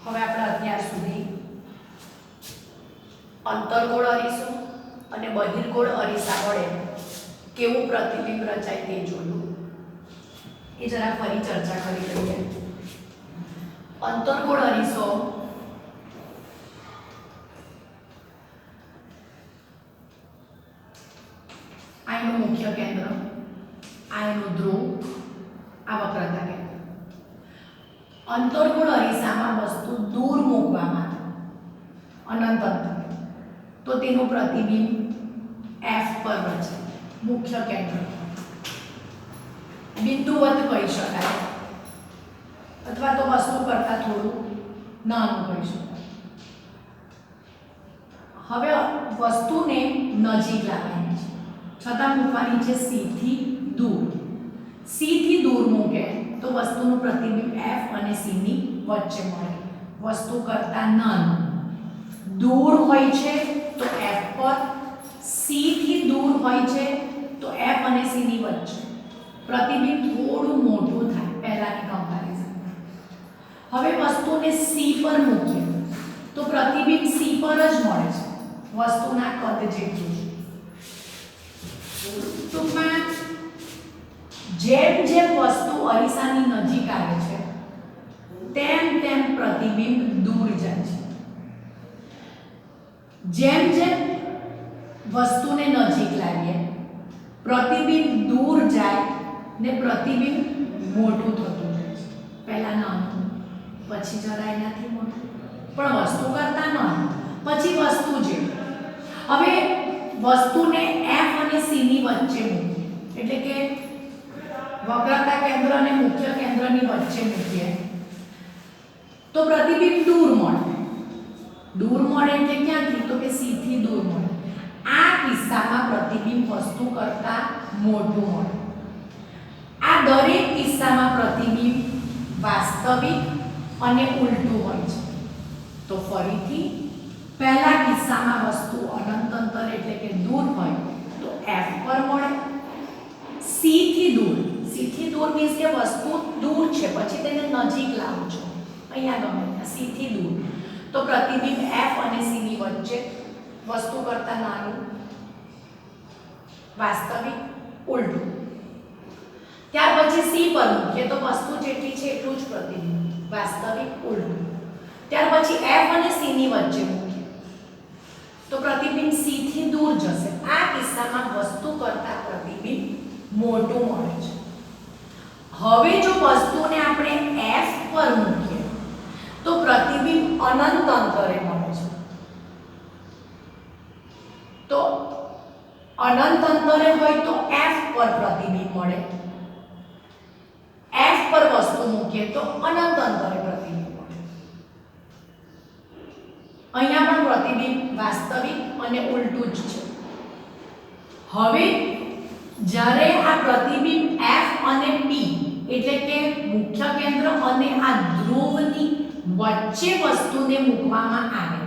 હવે આપણે અત્યાર સુધી અંતર્ગોળ અરીસો અને બહિર્ગોળ અરીસા વડે કેવું પ્રતિબિંબ રચાય તે જોયું. એ જરા ફરી ચર્ચા કરી લઈએ. અંતર્ગોળ અરીસો આ એનું મુખ્ય કેન્દ્ર, આ એનું ધ્રુવ, આ વક્રતા કેન્દ્ર. અંતર્ગોળ અરીસામાં વસ્તુ દૂર મૂકવામાં અનંત અંતરે તો તેનું પ્રતિબિંબ F પર રચે. મુખ્ય કેન્દ્ર બિંદુવત કહી શકાય અથવા તો વસ્તુ કરતાં થોડું નાનું કહી શકાય. હવે વસ્તુને નજીક લાવવાની છે છતાં મૂકવાની છે C થી દૂર. C થી દૂર મૂકે તો વસ્તુનું પ્રતિબિંબ F અને C ની વચ્ચે મળે. વસ્તુ કરતાં નાનું દૂર હોય છે તો F પર, C થી દૂર હોય છે તો F અને C ની વચ્ચે પ્રતિબિંબ થોડું મોટું થાય પહેલાની કમ્પેરિઝનમાં. હવે વસ્તુને C પર મૂકીએ તો પ્રતિબિંબ C પર જ મળે છે, વસ્તુના કદ જેટલું છે. ટૂંકમાં જેમ જેમ વસ્તુ અરીસાની નજીક આવે છે તેમ તેમ પ્રતિબિંબ દૂર જાય છે. જેમ જેમ વસ્તુને નજીક લાવીએ પ્રતિબિંબ દૂર જાય ને પ્રતિબિંબ મોટું થતું જાય છે. પહેલા નાનું, પછી જરા એનાથી મોટું, પણ વસ્તુ કરતાં નાનું, પછી વસ્તુ જેવું. હવે વસ્તુને F અને C ની વચ્ચે મૂકીએ એટલે કે વક્રતા કેન્દ્ર અને મુખ્ય કેન્દ્રની વચ્ચે મૂકીએ તો પ્રતિબિંબ દૂર મળે. દૂર મળે એટલે ક્યાંથી? તો કે C થી દૂર મળે. આ કિસ્સામાં પ્રતિબિંબ વસ્તુ કરતાં મોટું મળે. આ દરેક કિસ્સામાં પ્રતિબિંબ વાસ્તવિક અને ઉલટું હોય છે. તો ફરીથી પહેલા કિસ્સામાં વસ્તુ અનંત અંતર એટલે કે દૂર હોય તો F પર મળે. C થી દૂર, C થી દૂર મીન્સ કે વસ્તુ દૂર છે પછી તેને નજીક લાવું છો, અહીંયા ગમે ત્યાં C થી દૂર તો પ્રતિબિંબ F અને C ની વચ્ચે વસ્તુ કરતાં નાનું, વાસ્તવિક, ઉલટું. ત્યાર પછી C પર મૂકીએ તો વસ્તુ જેટલી છે એટલું જ પ્રતિબિંબ, વાસ્તવિક, ઉલટું. ત્યાર પછી F અને C ની વચ્ચે મૂકીએ તો પ્રતિબિંબ C થી દૂર જશે. આ કિસ્સામાં વસ્તુ કરતાં પ્રતિબિંબ મોટું મળે છે. હવે જો વસ્તુને આપણે F પર મૂકીએ તો પ્રતિબિંબ અનંત અંતરે મળે છે. તો અનંત અંતરે હોય તો F પર પ્રતિબિંબ મળે. F પર વસ્તુ મૂકીએ તો અનંત અંતરે પ્રતિબિંબ મળે. અહીંયા પણ પ્રતિબિંબ વાસ્તવિક અને ઉલટું જ છે. હવે જ્યારે આ પ્રતિબિંબ F અને P એટલે કે મુખ્ય કેન્દ્ર અને આ ધ્રુવની વચ્ચે વસ્તુને મૂકવામાં આવે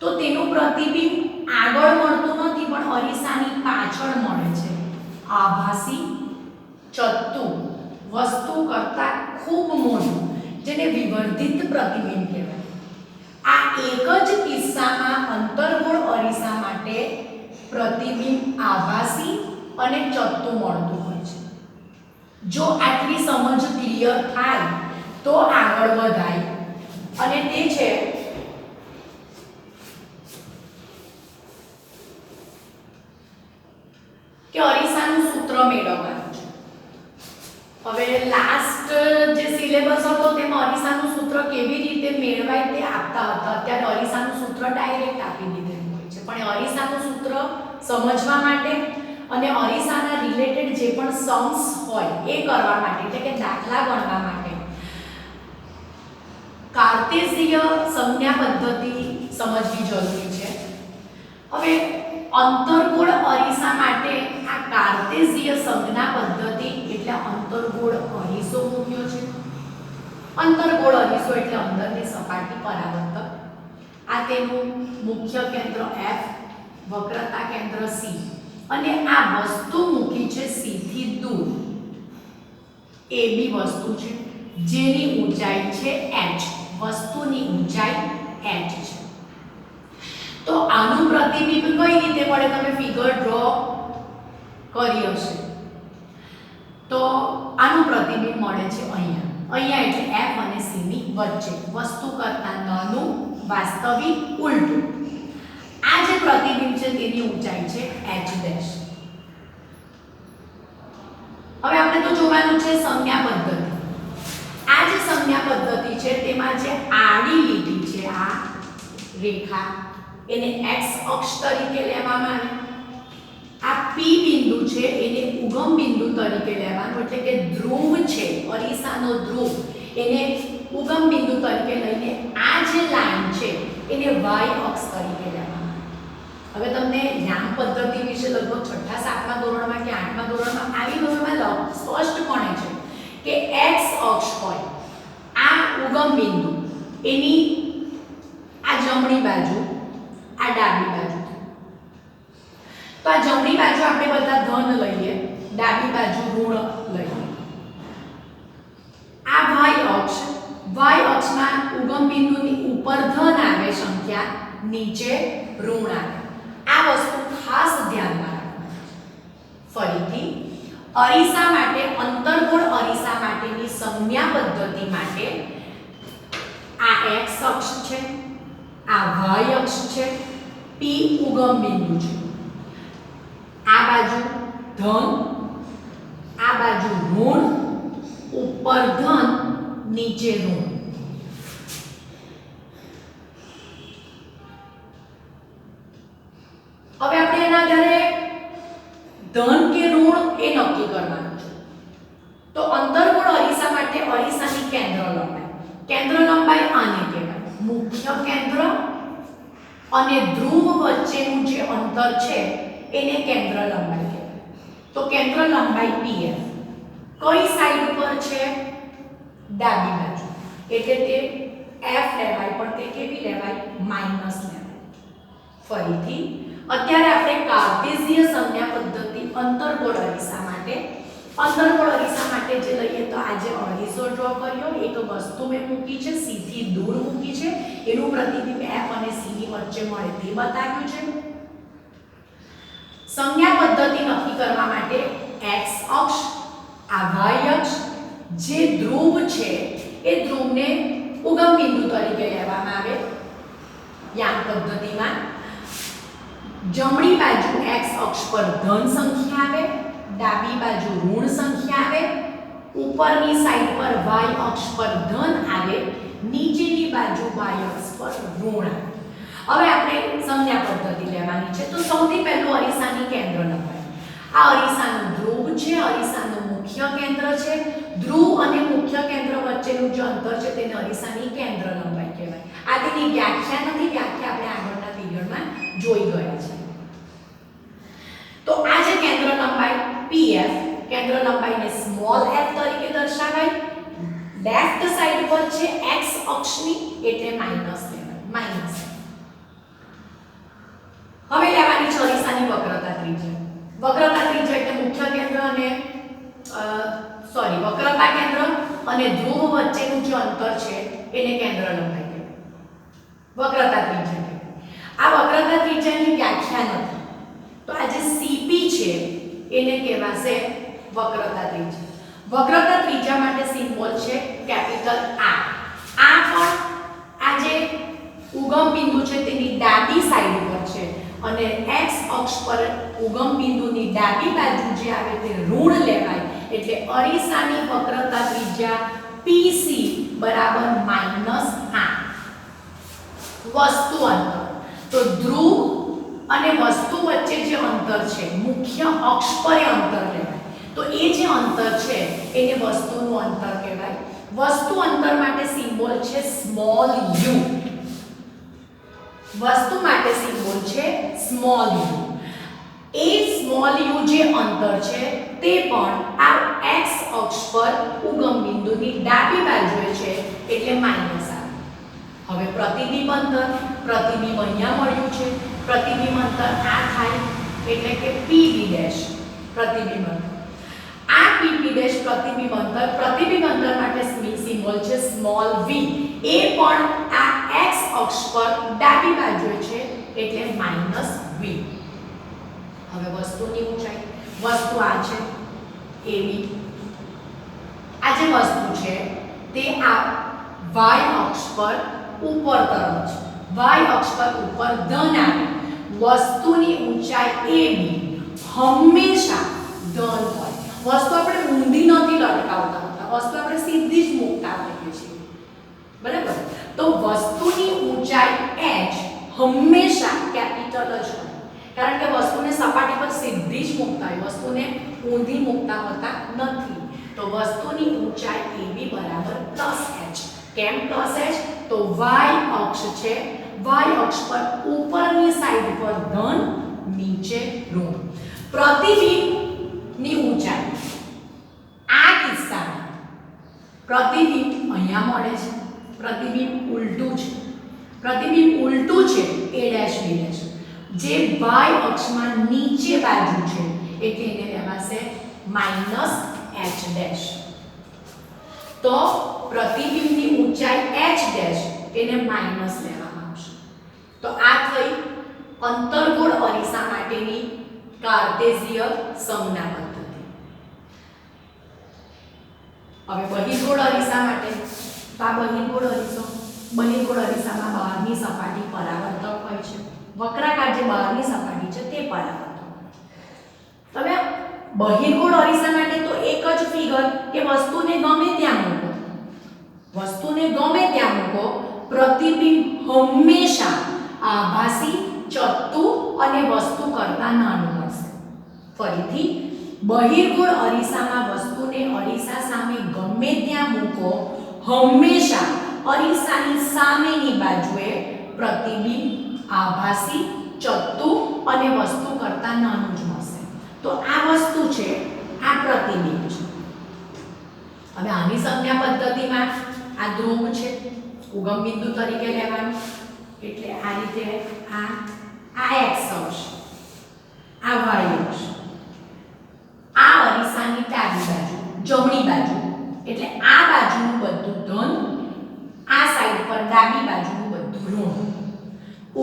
તો તેનું પ્રતિબિંબ આગળ મળતું નથી પણ અરીસાની પાછળ મળે છે. આભાસી, ચત્તુ, વસ્તુ કરતાં ખૂબ મોટું, જેને વિવર્ધિત પ્રતિબિંબ કહેવાય. આ એક જ કિસ્સામાં અંતર્ગોળ અરીસા માટે પ્રતિબિંબ આભાસી અને ચત્તુ મળતું હોય છે. જો આટલી સમજ ક્લિયર થાય તો આગળ વધાય અને તે છે કે અરીસાનું સૂત્ર મેળવવાનું છે. હવે લાસ્ટ જે સિલેબસ હતો તેમાં અરીસાનું સૂત્ર કેવી રીતે મેળવાય તે આપતા હતા. અત્યારે અરીસાનું સૂત્ર ડાયરેક્ટ આપી દીધેલું હોય છે પણ અરીસાનું સૂત્ર સમજવા માટે અને અરીસાના રિલેટેડ જે પણ સમ્સ હોય એ કરવા માટે એટલે કે દાખલા ગણવા માટે કાર્ટેશિય સંજ્ઞા પદ્ધતિ સમજવી જરૂરી છે. હવે અંતર્ગોળ અરીસા માટે આ કાર્ટેશિય સંજ્ઞા પદ્ધતિ એટલે અંતર્ગોળ અરીસો મૂક્યો છે. અંતર્ગોળ અરીસો એટલે અંદરની સપાટી પરાવર્તક. આ તેનું મુખ્ય કેન્દ્ર F, વક્રતા કેન્દ્ર C અને આ વસ્તુ મૂકી છે C થી દૂર. એ બી વસ્તુ છે જેની ઊંચાઈ છે h, વસ્તુની ઊંચાઈ h છે. તો આનું પ્રતિબિંબ કઈ રીતે મળે, તમે ફિગર ડ્રો કરી હશે. તો આનું પ્રતિબિંબ મળે છે અહીંયા એટલે f અને c ની વચ્ચે, વસ્તુ કરતાં નાનું, વાસ્તવિક, ઉલટું. આ જે પ્રતિબિંબ છે તેની ઊંચાઈ છે h ડેશ. હવે આપણે તો જોવાનું છે સંજ્ઞા પદ્ધતિ. આ જે સંજ્ઞા પદ્ધતિ છે તેમાં જે આડી લીટી છે, આ રેખા, એને x અક્ષ તરીકે લેવામાં આવે. આ p બિંદુ છે એને ઉગમ બિંદુ તરીકે લેવાનું, એટલે કે ધ્રુવ છે, અરીસાનો ધ્રુવ, એને ઉગમ બિંદુ તરીકે લઈને આ જે લાઈન છે એને y અક્ષ તરીકે લેવાનું. હવે તમને યામ પદ્ધતિ વિશે લગભગ 6થા 7મા ધોરણમાં કે 8મા ધોરણમાં આવી ગયેલું સ્પષ્ટપણે છે કે x અક્ષ હોય આ ઉગમ બિંદુ, એની આ જમણી બાજુ, આ ડાબી બાજુ. તો આ જમણી બાજુ આપણે બધા ધન લઈએ, ડાબી બાજુ ઋણ લઈએ. આ y અક્ષમાં ઉગમ બિંદુની ઉપર ધન આવે સંખ્યા, નીચે ઋણ આવે. આ વસ્તુ ખાસ ધ્યાનમાં રાખવાની. ફરીથી અરીસા માટે, અંતર્ગોળ અરીસા માટેની સંજ્ઞા પદ્ધતિ માટે આ x અક્ષ છે, આ y અક્ષ છે, p ઉગમ બિંદુ છે. આ બાજુ ધન, આ બાજુ ઋણ, ઉપર ધન, નીચે ઋણ. હવે આપણે એના આધારે ધન કે ઋણ એ નક્કી કરવાનું છે. તો અંતર્ગોળ અરીસા માટે અરીસાની કેન્દ્ર લંબાઈ આને કહેવાય. મુખ્ય કેન્દ્ર અને ધ્રુવ વચ્ચેનું જે અંતર છે એને કેન્દ્ર લંબાઈ કહેવાય. તો કેન્દ્ર લંબાઈ pf કઈ સાઈડ પર છે, ડાબી બાજુ, એટલે તે f લેવાય, પણ તે કેવી લેવાય, માઈનસ લેવાય. ફરીથી અત્યારે આપણે કાર્ટેશિયન સંજ્ઞા પદ્ધતિ અંતર્ગોળ અરીસા માટે જે લઈએ તો આજે અરીસો ડ્રો કર્યો, એક વસ્તુ મેં મૂકી છે, c થી દૂર મૂકી છે, એનું પ્રતિબિંબ f અને c ની વચ્ચે મળે તે બતાવ્યું છે. સંજ્ઞા પદ્ધતિ નક્કી કરવા માટે x અક્ષ, આ y અક્ષ, જે ધ્રુવ છે એ ધ્રુવને ઉગમ બિંદુ તરીકે લેવામાં આવે યામ પદ્ધતિમાં. જમણી બાજુ x અક્ષ પર ધન સંખ્યા આવે, ડાબી બાજુ ઋણ સંખ્યા આવે, ઉપરની સાઈડ પર y અક્ષ પર ધન આવે, નીચેની બાજુ y અક્ષ પર ઋણ આવે. હવે આપણે સંજ્ઞા પદ્ધતિ લેવાની છે. તો સૌથી પહેલું અરીસાની કેન્દ્ર લંબાઈ. આ અરીસાનું ધ્રુવ છે, અરીસાનું મુખ્ય કેન્દ્ર છે. ધ્રુવ અને મુખ્ય કેન્દ્ર વચ્ચેનું જે અંતર છે તેને અરીસાની કેન્દ્ર લંબાઈ કહેવાય. આ તેની વ્યાખ્યા નથી, વ્યાખ્યા આપણે આગળના પીરિયડમાં જોઈ ગયા છે. તો આ જે કેન્દ્ર લંબાઈ pf, કેન્દ્ર લંબાઈને સ્મોલ f તરીકે દર્શાવાય. લેફ્ટ સાઈડ પર છે x અક્ષની, એટલે માઈનસ લેવાય, માઈનસ. હવે લેવાની છે અરીસાની વક્રતા ત્રિજ્યા. વક્રતા ત્રિજ્યા એટલે મુખ્ય કેન્દ્ર અને વક્રતા કેન્દ્ર અને ધ્રુવ વચ્ચેનું જે અંતર છે એને કેન્દ્ર લંબાઈ કહેવાય. વક્રતા ત્રિજ્યા કહેવાય. આ વક્રતા ત્રિજ્યાની વ્યાખ્યા નથી. તો આ જે cp છે એને કહેવાશે વક્રતા ત્રિજ્યા. વક્રતા ત્રિજ્યા માટે સિમ્બોલ છે કેપિટલ R. આ પણ આ જે ઉગમ બિંદુ છે તેની ડાબી સાઈડ પર છે અને x અક્ષ પર ઉગમ બિંદુની ડાબી બાજુ જે આવે તે ઋણ લેવાય, એટલે અરીસાની વક્રતા ત્રિજ્યા PC બરાબર -8. વસ્તુ અંતર, તો ધ્રુવ અને વસ્તુ વચ્ચે જે અંતર છે મુખ્ય અક્ષ પર અંતર લેવાય. તો એ જે અંતર છે એને વસ્તુનું અંતર કહેવાય. વસ્તુ અંતર માટે સિમ્બોલ છે સ્મોલ u. વસ્તુ માટે સિમ્બોલ છે સ્મોલ u. એ સ્મોલ u જે અંતર છે તે પણ આ x અક્ષ પર ઉગમ બિંદુની ડાબી બાજુએ છે, એટલે માઈનસ આવે. હવે પ્રતિબિંબ અંતર, પ્રતિબિંબ અહીંયા મળ્યું છે, પ્રતિબિંબ અંતર આ થાય એટલે કે pb ડેશ પ્રતિબિંબ અંતર. આ pb ડેશ પ્રતિબિંબ અંતર માટે સ્મોલ વી એ પણ આ x અક્ષ પર ડાબી બાજુએ છે એટલે -v. હવે વસ્તુની ઊંચાઈ, વસ્તુ આ છે AB. આ જે વસ્તુ છે તે આ y અક્ષ પર ઉપર તરફ છે, y અક્ષ પર ઉપર ધન આવે. વસ્તુની ઊંચાઈ AB હંમેશા ધન હોય. વસ્તુ આપણે ઊંધી નથી લટકાવતા હોતા, વસ્તુ આપણે સીધી જ મૂકતા હોઈએ છીએ, બરાબર? તો વસ્તુની ઊંચાઈ h હંમેશા કેપિટલ જ હોય, કારણ કે વસ્તુને સપાટી પર સીધી જ મૂકતા હોય, વસ્તુને ઊંધી મૂકતા હોતા નથી. તો વસ્તુની ઊંચાઈ AB બરાબર +h. કેમ +h? તો y અક્ષ છે, y અક્ષ પર ઉપરની સાઈડ પર ધન, નીચે ઋણ. પ્રતિબિંબની ઊંચાઈ આ કિસ્સામાં પ્રતિબિંબ અહીંયા મળે છે, પ્રતિબિંબ ઉલટું છે, પ્રતિબિંબ ઉલટું છે a' b', જે y અક્ષમાં નીચે બાજુ છે એટલે એને લેવાશે -h'. તો પ્રતિબિંબની ઊંચાઈ h' એને માઈનસ લેવામાં આવશે. તો આ થઈ અંતર્ગોળ અરીસા માટેની કાર્ટેશિય સંજ્ઞા પદ્ધતિ. હવે બહિર્ગોળ અરીસા માટે તો આ બહિર્ગોળ અરીસો, બહિર્ગોળ અરીસામાં બહારની સપાટી પરાવર્તક હોય છે, વક્રાકાર જે બહારની સપાટી છે તે પરાવર્તક. હવે બહિર્ગોળ અરીસા માટે તો એક જ ફિગર કે વસ્તુને ગમે ત્યાં મૂકો, વસ્તુને ગમે ત્યાં મૂકો, પ્રતિબિંબ હંમેશા આભાસી, ચત્તુ અને વસ્તુ કરતાં નાનું હશે. ફરીથી બહિર્ગોળ અરીસામાં વસ્તુને અરીસા સામે ગમે ત્યાં મૂકો, હંમેશા અરીસાની સામેની બાજુએ પ્રતિબિંબ આભાસી, ચત્તુ અને વસ્તુ કરતાં નાનું જ હશે. તો આ વસ્તુ છે, આ પ્રતિબિંબ છે. હવે આની સંજ્ઞા પદ્ધતિમાં આ ધ્રુવ છે, ઉગમ બિંદુ તરીકે લેવાનું, એટલે આ રીતે આ x અક્ષ, આ y અક્ષ, આ અરીસાની ડાબી બાજુ, જમણી બાજુ, એટલે આ બાજુનું બધું ધન, આ સાઈડ પર ડાબી બાજુનું બધું ઋણ.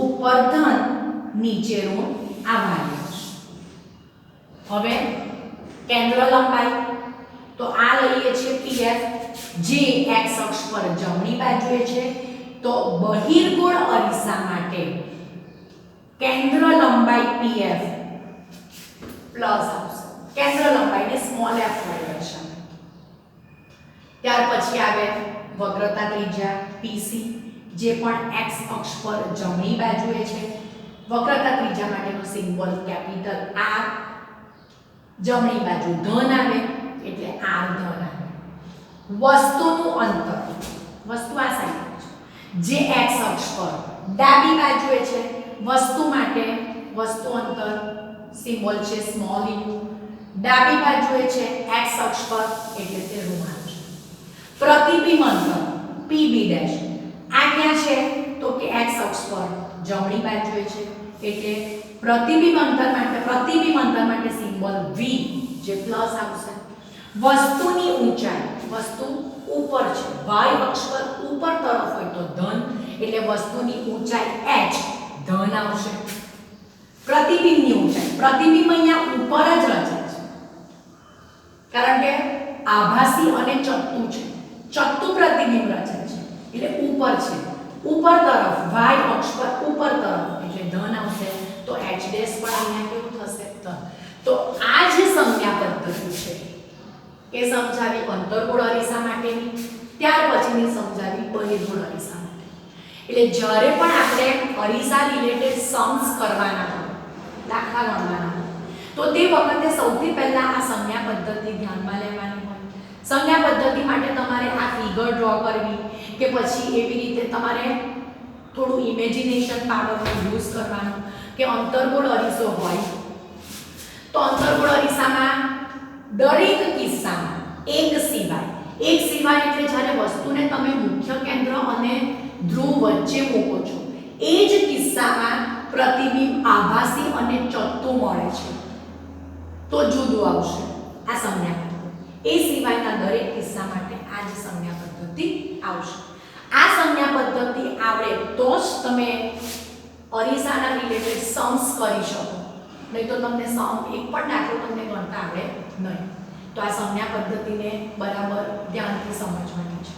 ઉપર ધન, નીચે ઋણ, આ y અક્ષ. હવે કેન્દ્ર લંબાઈ તો આ લઈએ છીએ pf, જે x અક્ષ પર જમણી બાજુએ છે. તો બહિર્ગોળ અરીસા માટે કેન્દ્ર લંબાઈ pf પ્લસ આવશે, કેન્દ્ર લંબાઈને સ્મોલ f વડે દર્શાવે. ત્યાર પછી આવે વક્રતા ત્રિજ્યા pc, જે પણ x અક્ષ પર જમણી બાજુએ છે. વક્રતા ત્રિજ્યા માટેનો સિમ્બોલ કેપિટલ R, જમણી બાજુ ધન આવે એટલે R ધન આવે. વસ્તુનું અંતર, વસ્તુ આ સાઈડ છે, જે x અક્ષ પર ડાબી બાજુએ છે, વસ્તુ માટે વસ્તુ અંતર સિમ્બોલ છે સ્મોલ u, ડાબી બાજુએ છે x અક્ષ પર એટલે તે ઋણ આવશે. પ્રતિબિંબ અંતર pb', આ ક્યાં છે તો કે x અક્ષ પર જમણી બાજુએ છે એટલે પ્રતિબિંબ અંતર માટે સિમ્બોલ v, જે પ્લસ આવશે. વસ્તુની ઊંચાઈ, વસ્તુ ઉપર છે, y અક્ષ પર ઉપર તરફ હોય તો ધન એટલે વસ્તુની ઊંચાઈ h ધન આવશે. પ્રતિબિંબની ઊંચાઈ, પ્રતિબિંબ અહીંયા ઉપર જ રચાય છે, કારણ કે આભાસી અને ચત્તુ છે, ચત્તુ પ્રતિબિંબ રચાય છે એટલે ઉપર છે, ઉપર તરફ y અક્ષ પર ઉપર તરફ એટલે ધન આવશે. તો h' પણ અહીંયા કેવું થશે? ધન. તો આ જે સંજ્ઞા પદ્ધતિ છે એ સમજાવી અંતર્ગોળ અરીસા માટેની, ત્યાર પછીની સમજાવી બહિર્ગોળ અરીસા માટે. એટલે જ્યારે પણ આપણે અરીસા રિલેટેડ સમ્સ કરવાના હોય, દાખલા ગણવાના હોય, તો તે વખતે સૌથી પહેલા આ સંજ્ઞા પદ્ધતિ ધ્યાનમાં લેવાની હોય. સંજ્ઞા પદ્ધતિ માટે તમારે આ ફિગર ડ્રો કરવી કે પછી એવી રીતે તમારે થોડું ઇમેજિનેશન પાવરનો યુઝ કરવાનો કે અંતર્ગોળ અરીસો હોય તો અંતર્ગોળ અરીસામાં દરેક કિસ્સામાં એક સિવાય એટલે જ્યારે વસ્તુને તમે મુખ્ય કેન્દ્ર અને ધ્રુવ વચ્ચે મૂકો છો એ જ કિસ્સામાં પ્રતિબિંબ આભાસી અને ચત્તુ મળે છે તો જુદું આવશે આ સંજ્ઞા પદ્ધતિ. એ સિવાયના દરેક કિસ્સા માટે આ જ સંજ્ઞા પદ્ધતિ આવશે. તો જ તમે અરીસાના રિલેટેડ સમ્સ કરી શકો, નહીં તો તમને સમ એક પણ દાખલો તમને ગણતા આવડે નહીં. તો આ સંજ્ઞા પદ્ધતિને બરાબર ધ્યાનથી સમજવાની છે.